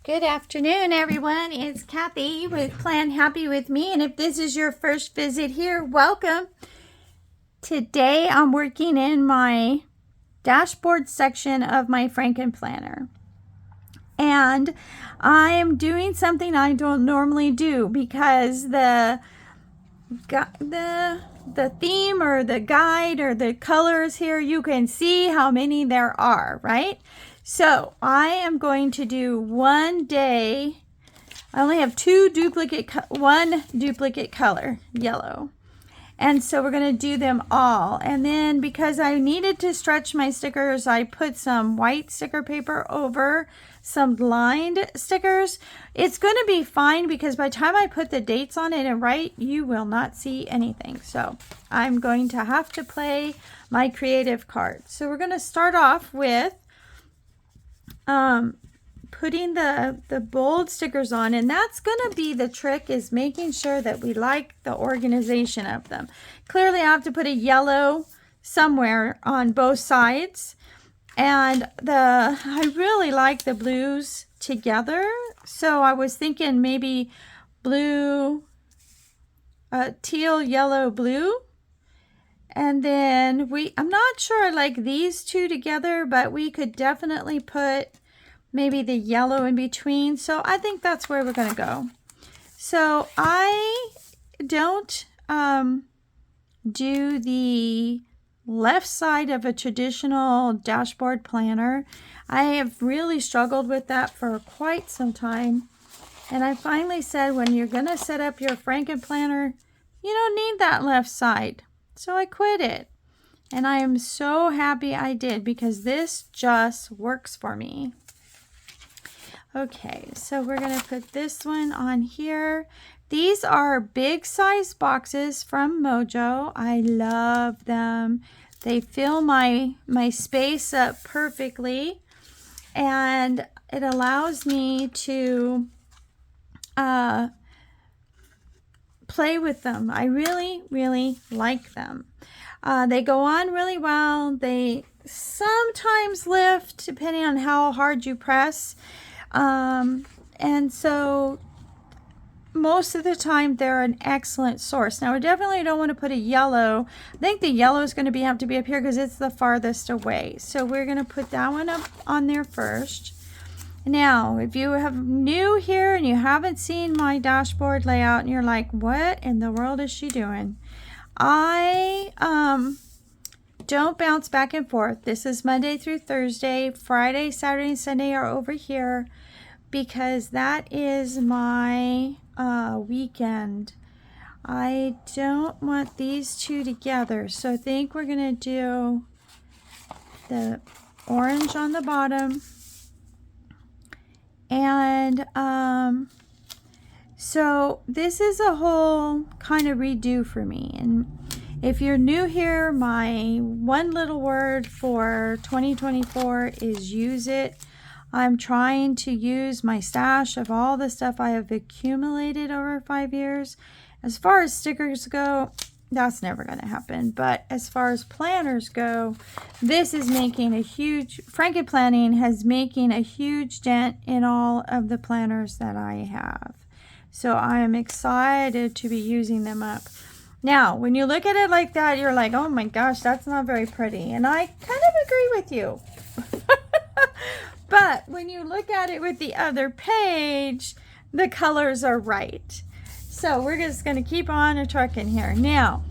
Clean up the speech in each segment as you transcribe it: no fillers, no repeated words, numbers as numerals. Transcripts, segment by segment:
Good afternoon, everyone. It's Kathy with Plan Happy with Me, and if this is your first visit here, welcome. Today I'm working in my dashboard section of my Franken-planner, and I am doing something I don't normally do because the theme or the guide or the colors here, you can see how many there are, right? So I am going to do one day. I only have one duplicate color, yellow. And so we're going to do them all. And then because I needed to stretch my stickers, I put some white sticker paper over some lined stickers. It's going to be fine because by the time I put the dates on it and write, you will not see anything. So I'm going to have to play my creative card. So we're going to start off with putting the bold stickers on, and that's going to be the trick, is making sure that we like the organization of them. Clearly I have to put a yellow somewhere on both sides, and I really like the blues together, so I was thinking maybe blue, teal, yellow, blue. And then I'm not sure I like these two together, but we could definitely put maybe the yellow in between. So I think that's where we're going to go. So I don't do the left side of a traditional dashboard planner. I have really struggled with that for quite some time. And I finally said, when you're going to set up your Franken-planner, you don't need that left side. So I quit it, and I am so happy I did because this just works for me. Okay, so we're going to put this one on here. These are big size boxes from Mojo. I love them. They fill my space up perfectly, and it allows me to play with them. I really, really like them. They go on really well. They sometimes lift depending on how hard you press. And so most of the time they're an excellent source. Now, we definitely don't want to put a yellow. I think the yellow is going to have to be up here because it's the farthest away. So we're going to put that one up on there first. Now, if you have new here and you haven't seen my dashboard layout and you're like, what in the world is she doing? I don't bounce back and forth. This is Monday through Thursday. Friday, Saturday, and Sunday are over here because that is my weekend. I don't want these two together. So I think we're going to do the orange on the bottom. And so this is a whole kind of redo for me. And if you're new here, my one little word for 2024 is use it. I'm trying to use my stash of all the stuff I have accumulated over 5 years. As far as stickers go, that's never going to happen. But as far as planners go, this is making a huge, Franken-planning has making a huge dent in all of the planners that I have. So I am excited to be using them up. Now, when you look at it like that, you're like, oh my gosh, that's not very pretty. And I kind of agree with you. But when you look at it with the other page, the colors are right. So we're just going to keep on a trucking here. Now,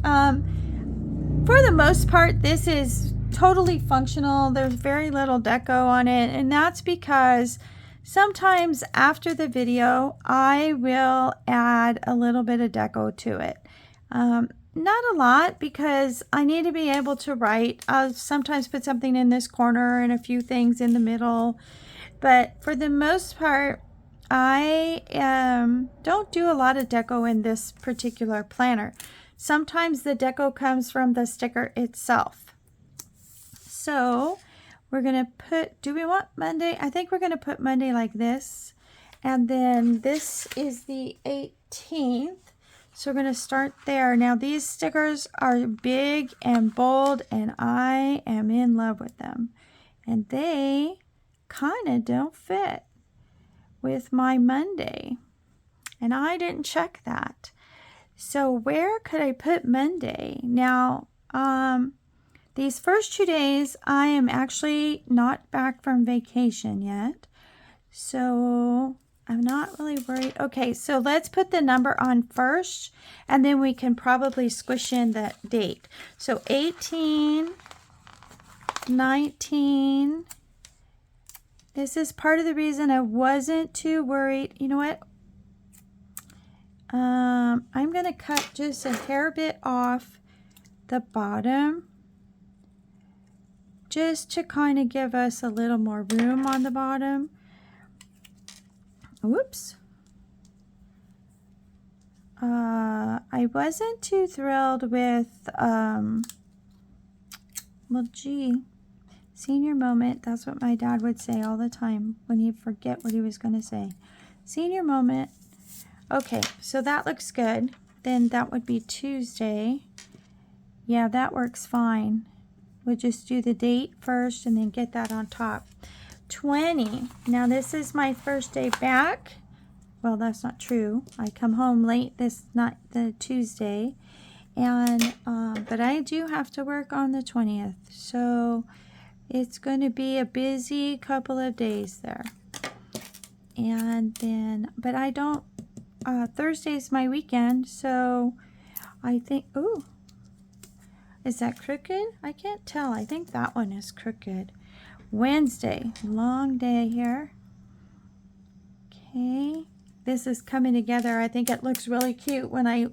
for the most part, this is totally functional. There's very little deco on it, and that's because sometimes after the video, I will add a little bit of deco to it. Not a lot, because I need to be able to write. I'll sometimes put something in this corner and a few things in the middle, but for the most part, I don't do a lot of deco in this particular planner. Sometimes the deco comes from the sticker itself. So we're going to put, do we want Monday? I think we're going to put Monday like this. And then this is the 18th. So we're going to start there. Now these stickers are big and bold, and I am in love with them. And they kind of don't fit. with my Monday, and I didn't check that. So where could I put Monday? Now, these first 2 days, I am actually not back from vacation yet. So I'm not really worried. Okay, so let's put the number on first, and then we can probably squish in the date. So 18, 19. This is part of the reason I wasn't too worried. You know what? I'm going to cut just a hair bit off the bottom, just to kind of give us a little more room on the bottom. Whoops. I wasn't too thrilled with, well, gee, senior moment. That's what my dad would say all the time when he'd forget what he was going to say. Senior moment. Okay, so that looks good. Then that would be Tuesday. Yeah, that works fine. We'll just do the date first and then get that on top. 20. Now this is my first day back. Well, that's not true. I come home late the Tuesday, and but I do have to work on the 20th. So it's going to be a busy couple of days there. And then, but I don't. Thursday's my weekend, so I think. Ooh. Is that crooked? I can't tell. I think that one is crooked. Wednesday, long day here. Okay, this is coming together. I think it looks really cute when I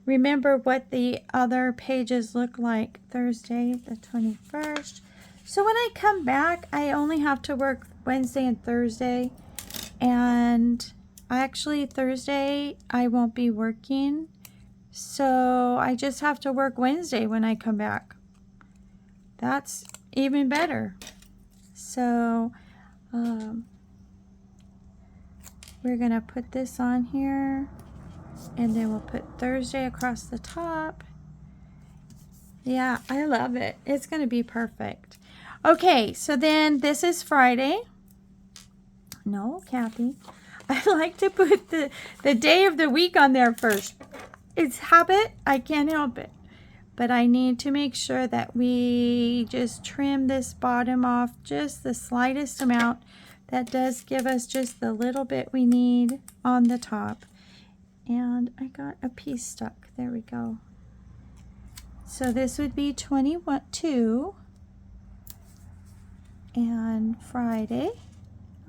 remember what the other pages look like. Thursday, the 21st. So when I come back, I only have to work Wednesday and Thursday. And actually Thursday, I won't be working. So I just have to work Wednesday when I come back. That's even better. So we're going to put this on here. And then we'll put Thursday across the top. Yeah, I love it. It's going to be perfect. Okay, so then this is Friday. No, Kathy. I like to put the day of the week on there first. It's habit. I can't help it. But I need to make sure that we just trim this bottom off just the slightest amount. That does give us just the little bit we need on the top. And I got a piece stuck. There we go. So this would be 22. And Friday.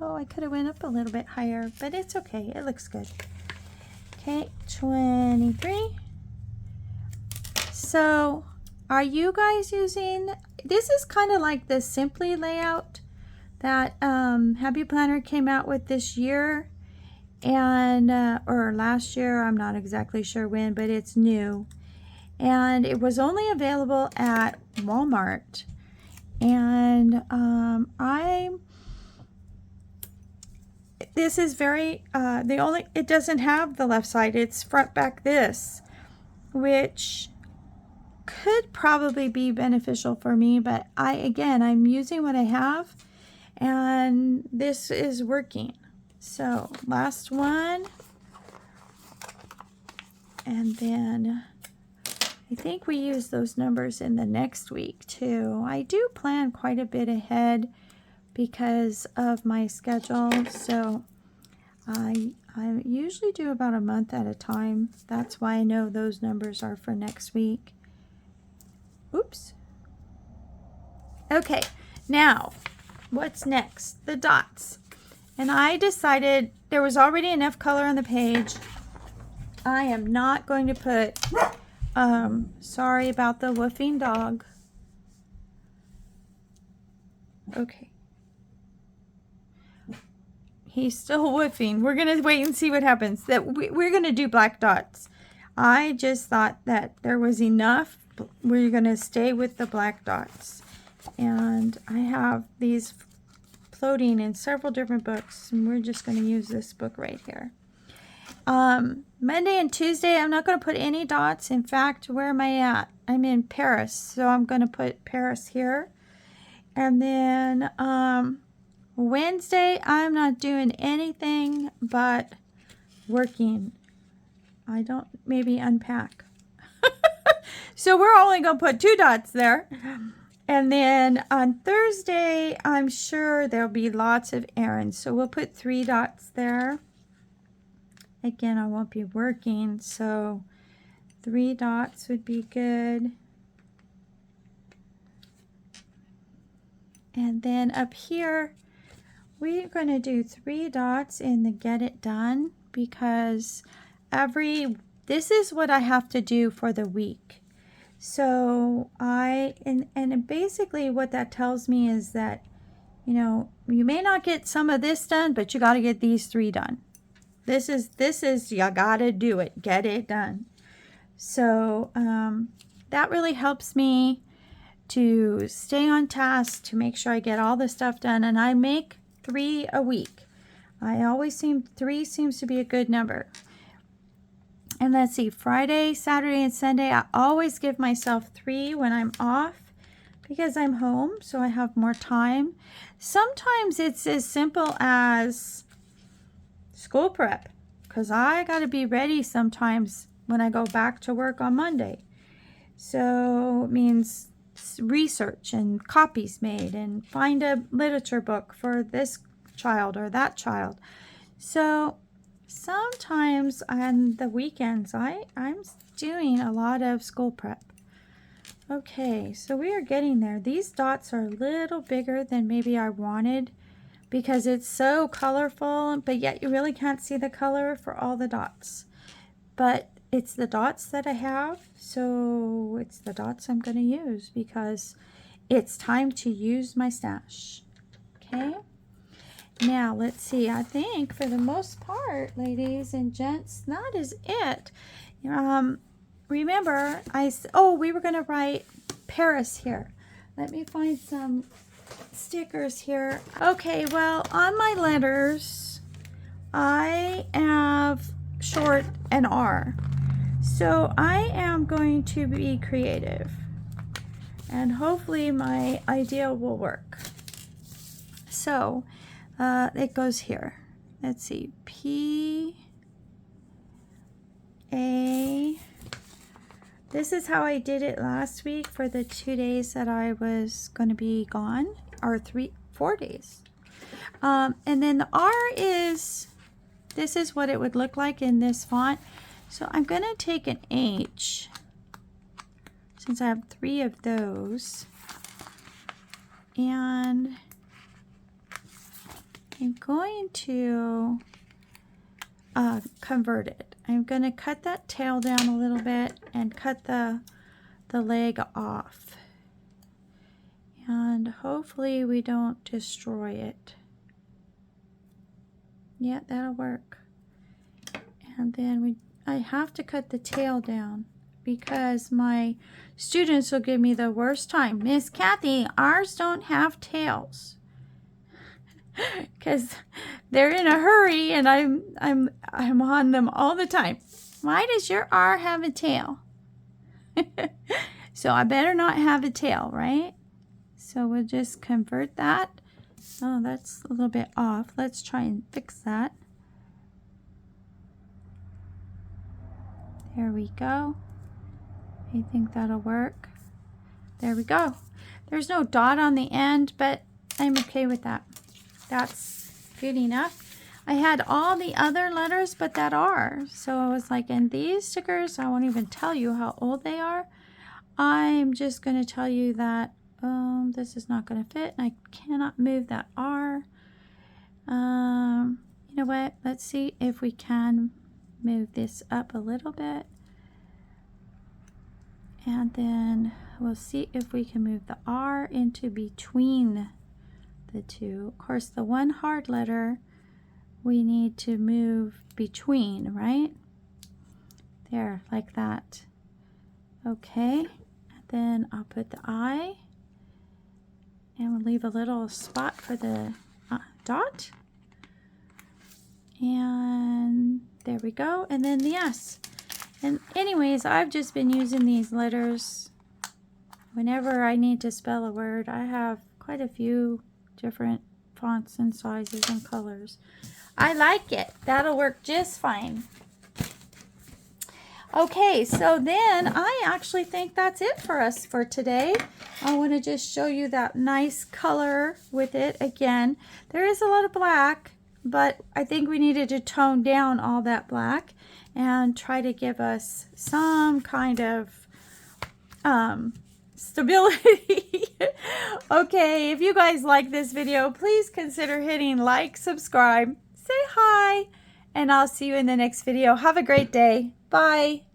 Oh, I could have went up a little bit higher, but it's okay. It looks good. Okay, 23. So, are you guys using, this is kind of like the Simply layout that Happy Planner came out with this year, and or last year, I'm not exactly sure when, but it's new. And it was only available at Walmart. And this is very, it doesn't have the left side, it's front back this, which could probably be beneficial for me, but I'm using what I have, and this is working. So, last one, and then I think we use those numbers in the next week too. I do plan quite a bit ahead because of my schedule, so I usually do about a month at a time. That's why I know those numbers are for next week. Oops. Okay, now what's next? The dots. And I decided there was already enough color on the page. I am not going to put, sorry about the woofing dog. Okay. He's still woofing. We're going to wait and see what happens. We're going to do black dots. I just thought that there was enough. We're going to stay with the black dots. And I have these floating in several different books. And we're just going to use this book right here. Monday and Tuesday, I'm not going to put any dots. In fact, where am I at? I'm in Paris. So I'm going to put Paris here. And then Wednesday, I'm not doing anything but working. I don't maybe unpack. So we're only going to put 2 dots there. And then on Thursday, I'm sure there'll be lots of errands. So we'll put 3 dots there. Again, I won't be working, so 3 dots would be good. And then up here, we're going to do 3 dots in the get it done, because this is what I have to do for the week. So and basically what that tells me is that, you know, you may not get some of this done, but you got to get these 3 done. This is you got to do it. Get it done. So that really helps me to stay on task, to make sure I get all the stuff done. And I make 3 a week. I always 3 seems to be a good number. And let's see, Friday, Saturday, and Sunday, I always give myself 3 when I'm off because I'm home, so I have more time. Sometimes it's as simple as school prep, because I got to be ready sometimes when I go back to work on Monday. So it means research and copies made and find a literature book for this child or that child. So sometimes on the weekends, I'm doing a lot of school prep. Okay, so we are getting there. These dots are a little bigger than maybe I wanted because it's so colorful, but yet you really can't see the color for all the dots. But it's the dots that I have, so it's the dots I'm going to use because it's time to use my stash. Okay? Now, let's see. I think for the most part, ladies and gents, that is it. Remember, we were going to write Paris here. Let me find some stickers here. Okay, well, on my letters, I have short and R. So I am going to be creative. And hopefully my idea will work. So it goes here. Let's see. P-A. This is how I did it last week for the 2 days that I was going to be gone. Or 4 days. And then the R is, this is what it would look like in this font. So I'm going to take an H, since I have 3 of those, and I'm going to convert it. I'm going to cut that tail down a little bit and cut the leg off. And hopefully we don't destroy it. Yeah, that'll work. And then I have to cut the tail down because my students will give me the worst time. Miss Kathy, ours don't have tails. Because they're in a hurry and I'm on them all the time. Why does your R have a tail? So I better not have a tail, right? So we'll just convert that. Oh, that's a little bit off. Let's try and fix that. There we go. I think that'll work. There we go. There's no dot on the end, but I'm okay with that. That's good enough. I had all the other letters but that R. So I was like, and these stickers, I won't even tell you how old they are. I'm just going to tell you that this is not going to fit. And I cannot move that R. You know what? Let's see if we can move this up a little bit. And then we'll see if we can move the R into between the 2. Of course, the one hard letter we need to move between, right? There, like that. Okay. And then I'll put the I. And we'll leave a little spot for the dot. And there we go. And then the S. And anyways, I've just been using these letters whenever I need to spell a word. I have quite a few different fonts and sizes and colors. I like it. That'll work just fine. Okay, so then I actually think that's it for us for today. I want to just show you that nice color with it again. There is a lot of black, but I think we needed to tone down all that black and try to give us some kind of stability. Okay, if you guys like this video, please consider hitting like, subscribe, say hi, and I'll see you in the next video. Have a great day. Bye.